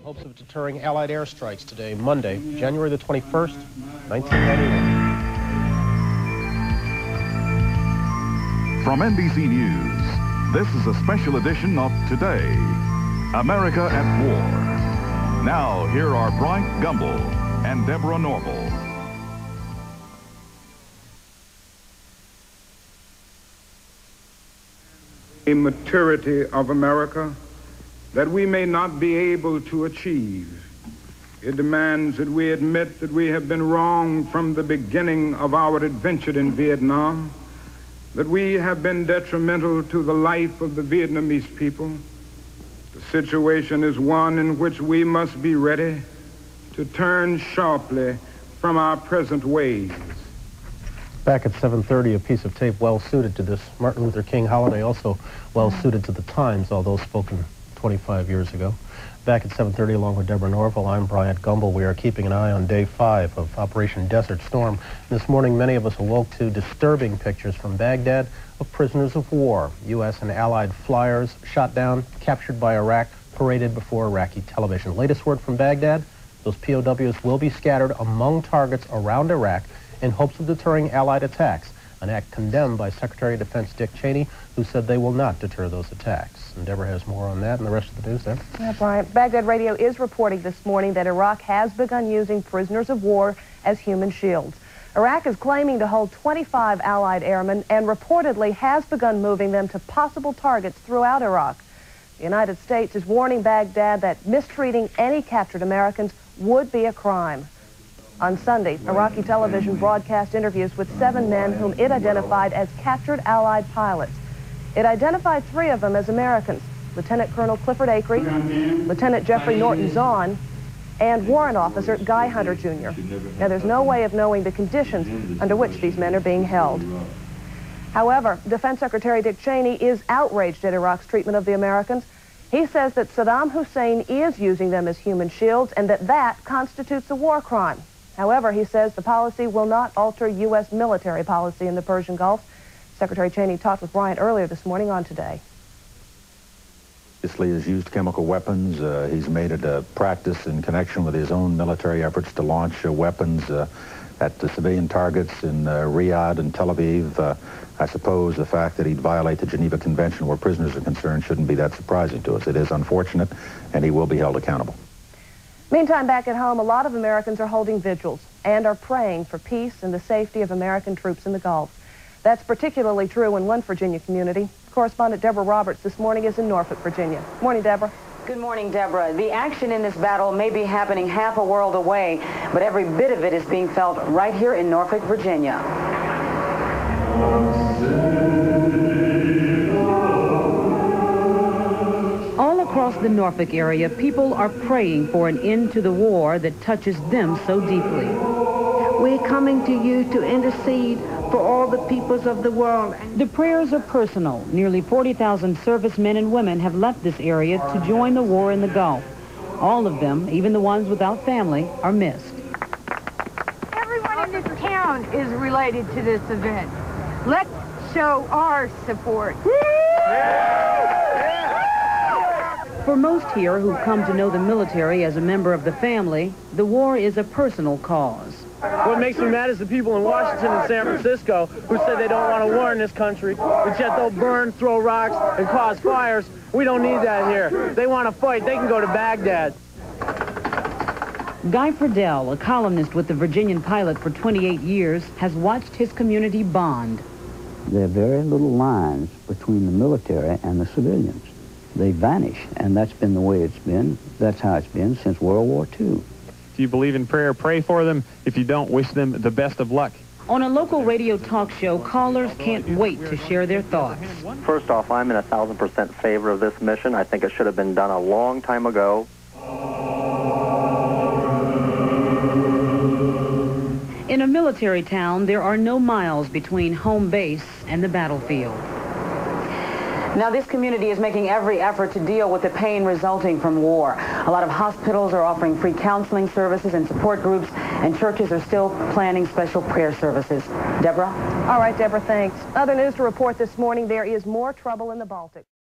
in hopes of deterring Allied airstrikes today, Monday, January the 21st, 1991. From NBC News, this is a special edition of Today, America at War. Now, here are Bryant Gumbel and Deborah Norville. A maturity of America that we may not be able to achieve. It demands that we admit that we have been wrong from the beginning of our adventure in Vietnam, that we have been detrimental to the life of the Vietnamese people. The situation is one in which we must be ready to turn sharply from our present ways. Back at 7:30, a piece of tape well suited to this Martin Luther King holiday, also well suited to the times, although spoken 25 years ago. Back at 7:30, along with Deborah Norville, I'm Bryant Gumbel. We are keeping an eye on Day 5 of Operation Desert Storm. This morning, many of us awoke to disturbing pictures from Baghdad of prisoners of war. U.S. and Allied flyers shot down, captured by Iraq, paraded before Iraqi television. Latest word from Baghdad, those POWs will be scattered among targets around Iraq in hopes of deterring Allied attacks, an act condemned by Secretary of Defense Dick Cheney, who said they will not deter those attacks. And Deborah has more on that and the rest of the news there. Yeah, Brian. Baghdad Radio is reporting this morning that Iraq has begun using prisoners of war as human shields. Iraq is claiming to hold 25 Allied airmen and reportedly has begun moving them to possible targets throughout Iraq. The United States is warning Baghdad that mistreating any captured Americans would be a crime. On Sunday, Iraqi television broadcast interviews with 7 men whom it identified as captured Allied pilots. It identified 3 of them as Americans, Lieutenant Colonel Clifford Acree, Lieutenant Jeffrey Norton Zahn, and Warrant Officer Guy Hunter, Jr. Now, there's no way of knowing the conditions under which these men are being held. However, Defense Secretary Dick Cheney is outraged at Iraq's treatment of the Americans. He says that Saddam Hussein is using them as human shields and that constitutes a war crime. However, he says the policy will not alter U.S. military policy in the Persian Gulf. Secretary Cheney talked with Bryant earlier this morning on Today. Obviously, has used chemical weapons. He's made it a practice in connection with his own military efforts to launch weapons at the civilian targets in Riyadh and Tel Aviv. I suppose the fact that he'd violate the Geneva Convention where prisoners are concerned shouldn't be that surprising to us. It is unfortunate, and he will be held accountable. Meantime, back at home, a lot of Americans are holding vigils and are praying for peace and the safety of American troops in the Gulf. That's particularly true in one Virginia community. Correspondent Deborah Roberts this morning is in Norfolk, Virginia. Morning, Deborah. Good morning, Deborah. The action in this battle may be happening half a world away, but every bit of it is being felt right here in Norfolk, Virginia. All across the Norfolk area, people are praying for an end to the war that touches them so deeply. We're coming to you to intercede for all the peoples of the world. The prayers are personal. Nearly 40,000 servicemen and women have left this area to join the war in the Gulf. All of them, even the ones without family, are missed. Everyone in this town is related to this event. Let's show our support. For most here who come to know the military as a member of the family, the war is a personal cause. What makes me mad is the people in Washington and San Francisco who say they don't want a war in this country, but yet they'll burn, throw rocks, and cause fires. We don't need that here. They want to fight. They can go to Baghdad. Guy Friedel, a columnist with the Virginian Pilot for 28 years, has watched his community bond. There are very little lines between the military and the civilians. They vanish, and that's been the way it's been. That's how it's been since World War II. If you believe in prayer, pray for them. If you don't, wish them the best of luck. On a local radio talk show, callers can't wait to share their thoughts. First off, I'm in 1,000% favor of this mission. I think it should have been done a long time ago. In a military town, there are no miles between home base and the battlefield. Now, this community is making every effort to deal with the pain resulting from war. A lot of hospitals are offering free counseling services and support groups, and churches are still planning special prayer services. Deborah? All right, Deborah, thanks. Other news to report this morning, there is more trouble in the Baltic.